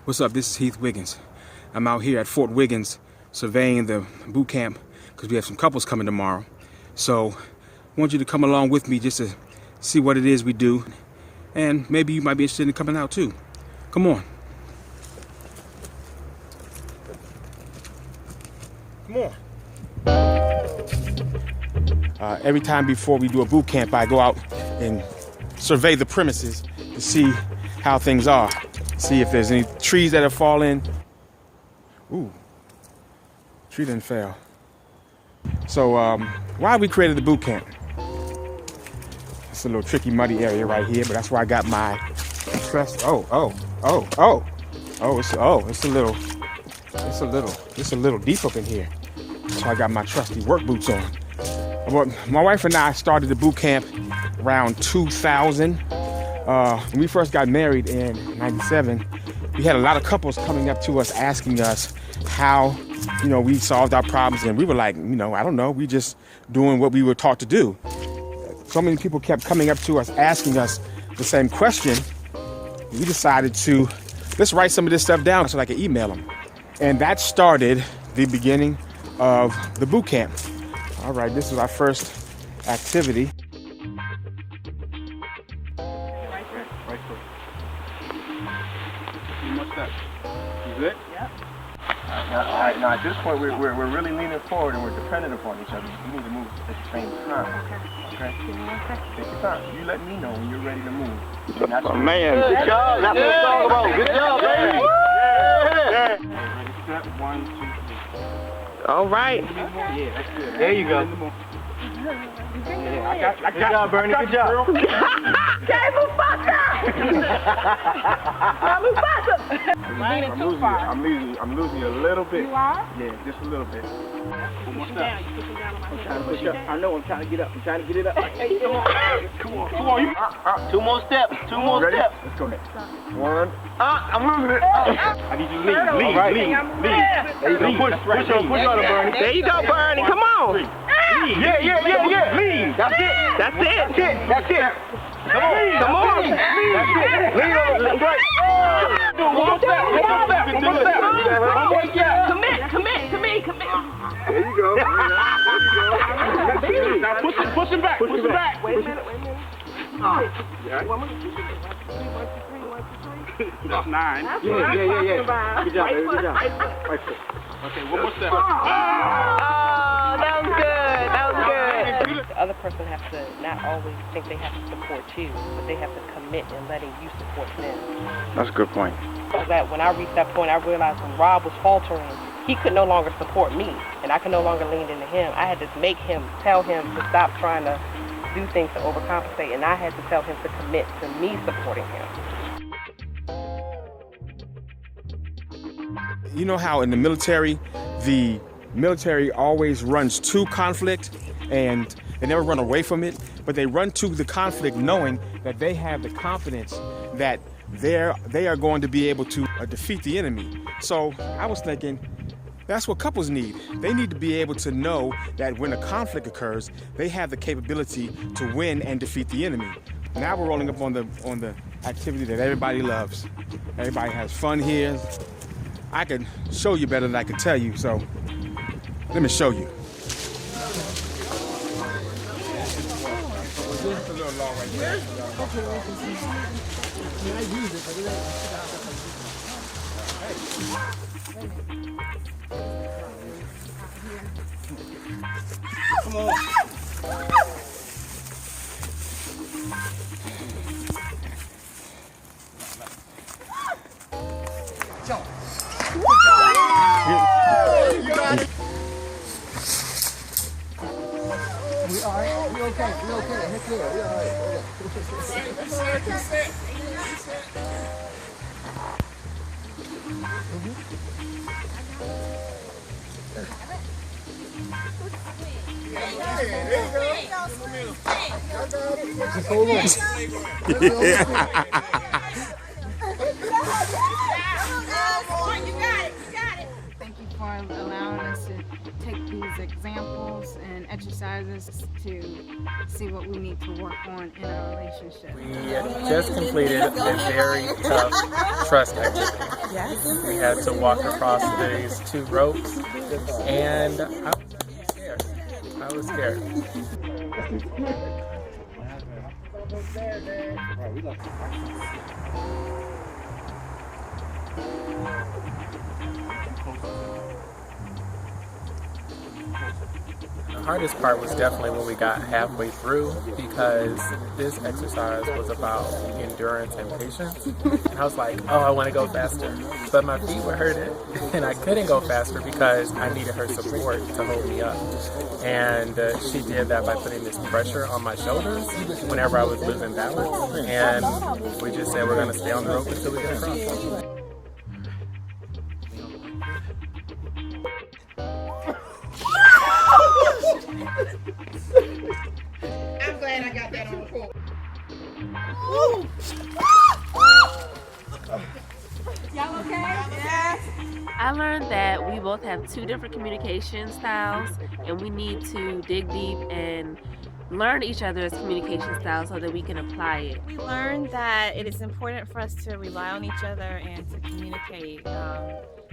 What's up? This is Heath Wiggins. I'm out here at Fort Wiggins surveying the boot camp because we have some couples coming tomorrow. So I want you to come along with me just to see what it is we do, and maybe you might be interested in coming out too. Come on. Come on. Every time before we do a boot camp, I go out and survey the premises to see how things are. See if there's any trees that have fallen. Ooh, tree didn't fail. So why we created the boot camp? It's a little tricky, muddy area right here, but that's where I got my trust. It's a little deep up in here. So I got my trusty work boots on. Well, my wife and I started the boot camp around 2000. When we first got married in '97, we had a lot of couples coming up to us asking us how, we solved our problems, and we were like, I don't know, we just doing what we were taught to do. So many people kept coming up to us asking us the same question. We decided to, let's write some of this stuff down so I could email them. And that started the beginning of the boot camp. All right, this is our first activity. You good? Yep. All right, now at this point, we're really leaning forward and we're dependent upon each other. We need to move at the same time. Okay? Give me 1 second. Take your time. You let me know when you're ready to move. Man, good job. That's what it's all about. Good job, baby. Yeah. Ready, step 1, 2, 3. All right. Yeah, that's good. There you go. Yeah, I got you. Good job, Bernie. Good job. I'm losing you a little bit. You are? Yeah, just a little bit. One more step. You push him down on my head. I know. I'm trying to get up. I'm trying to get it up. Hey, come on. Come on. 2 more steps. 2 more Ready? steps. Let's go ahead. 1. I'm losing it. I need you to lead. There you go. Push on, Bernie. There you go, Bernie. Come on. Yeah. Lead. That's it. Come on. That's it. Lead on. That's right. One more step. Commit. There you go. Now push him back. Wait a minute. Yeah. 1, 2, 3, 1, 2, 3. That's 9. That's what I'm talking about. Good job, baby. Good job. Right foot. Okay, one more step. Oh, that was good. The other person has to not always think they have to support you, but they have to commit in letting you support them. That's a good point. So that when I reached that point, I realized when Rob was faltering, he could no longer support me, and I could no longer lean into him. I had to tell him to stop trying to do things to overcompensate, and I had to tell him to commit to me supporting him. You know how in the military always runs to conflict, and they never run away from it, but they run to the conflict knowing that they have the confidence that they are going to be able to defeat the enemy. So I was thinking, that's what couples need. They need to be able to know that when a conflict occurs, they have the capability to win and defeat the enemy. Now we're rolling up on the activity that everybody loves. Everybody has fun here. I can show you better than I can tell you, so let me show you. It's a little long right there. Come on. You got it. We okay. Heck yeah, we all right. Just hold on. Thank you for allowing us to take these as examples and exercises to see what we need to work on in our relationship. We just completed a very tough trust activity. Yes. We had to walk across these 2 ropes, and I was scared. The hardest part was definitely when we got halfway through, because this exercise was about endurance and patience. And I was like, oh, I want to go faster. But my feet were hurting, and I couldn't go faster because I needed her support to hold me up. And she did that by putting this pressure on my shoulders whenever I was losing balance. And we just said we're going to stay on the rope until we get across. I'm glad I got that on record. Y'all okay? Yes. I learned that we both have 2 different communication styles, and we need to dig deep and learn each other's communication styles so that we can apply it. We learned that it is important for us to rely on each other and to communicate,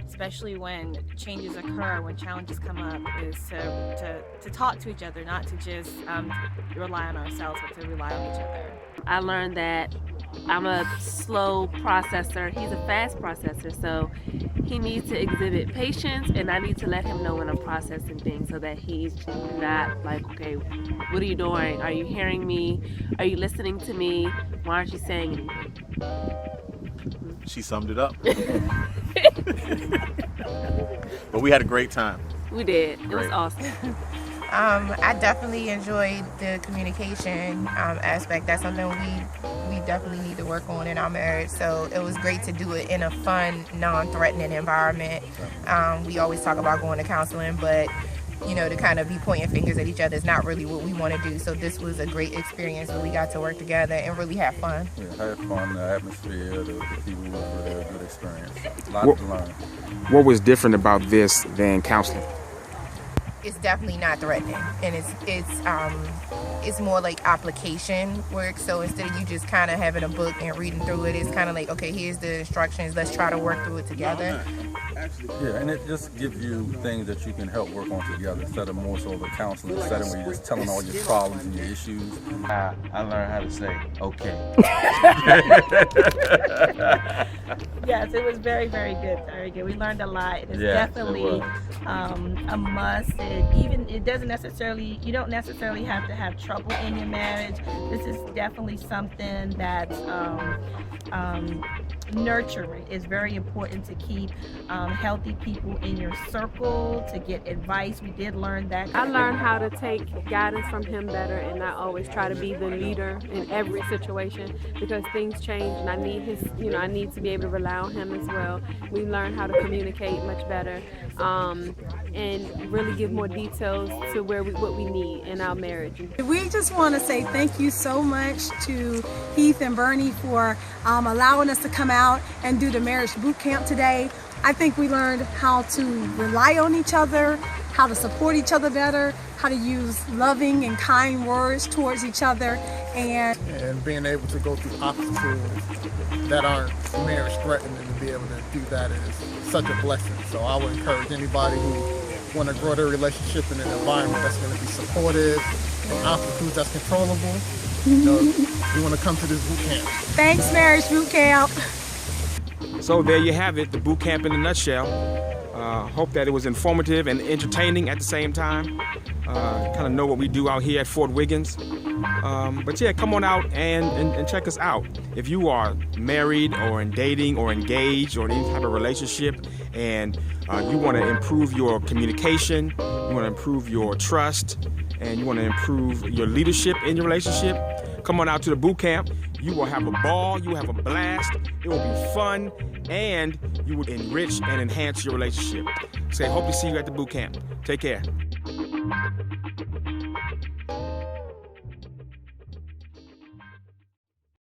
especially when changes occur, when challenges come up, is to talk to each other, not to just rely on ourselves, but to rely on each other. I learned that I'm a slow processor, he's a fast processor, so he needs to exhibit patience, and I need to let him know when I'm processing things so that he's not like, okay, what are you doing? Are you hearing me? Are you listening to me? Why aren't you saying anything? She summed it up. But we had a great time. We did. It was awesome. I definitely enjoyed the communication aspect. That's something we definitely need to work on in our marriage. So it was great to do it in a fun, non-threatening environment. We always talk about going to counseling, but you know, to kind of be pointing fingers at each other is not really what we want to do. So this was a great experience where we got to work together and really have fun. Yeah, had fun, the atmosphere, the people were really a good experience. A lot to learn. What was different about this than counseling? It's definitely not threatening, and it's more like application work. So instead of you just kind of having a book and reading through it, it's kind of like, okay, here's the instructions, let's try to work through it together. Yeah, and it just gives you things that you can help work on together instead of more so of a counseling setting where you're just telling all your problems and your issues. I learned how to say, okay. Yes, it was very, very good, very good. We learned a lot. It's definitely a must. You don't necessarily have to have trouble in your marriage. This is definitely something that's nurturing. It's very important to keep healthy people in your circle, to get advice. We did learn that. I learned how to take guidance from him better and not always try to be the leader in every situation, because things change and I need I need to be able to rely on him as well. We learned how to communicate much better and really give more details to what we need in our marriage. We just want to say thank you so much to Heath and Bernie for allowing us to come out and do the marriage boot camp today. I think we learned how to rely on each other, how to support each other better, how to use loving and kind words towards each other, and being able to go through obstacles that aren't marriage threatening, and to be able to do that is such a blessing. So I would encourage anybody who want to grow their relationship in an environment that's going to be supportive and obstacles that's controllable. We want to come to this boot camp. Thanks, Marriage Boot Camp. So there you have it, the boot camp in a nutshell. Hope that it was informative and entertaining at the same time. Kind of know what we do out here at Fort Wiggins. But yeah, come on out and check us out. If you are married or in dating or engaged or in any type of relationship and you want to improve your communication, you want to improve your trust, and you want to improve your leadership in your relationship, come on out to the boot camp. You will have a ball, you will have a blast, it will be fun, and you will enrich and enhance your relationship. So I hope to see you at the boot camp. Take care.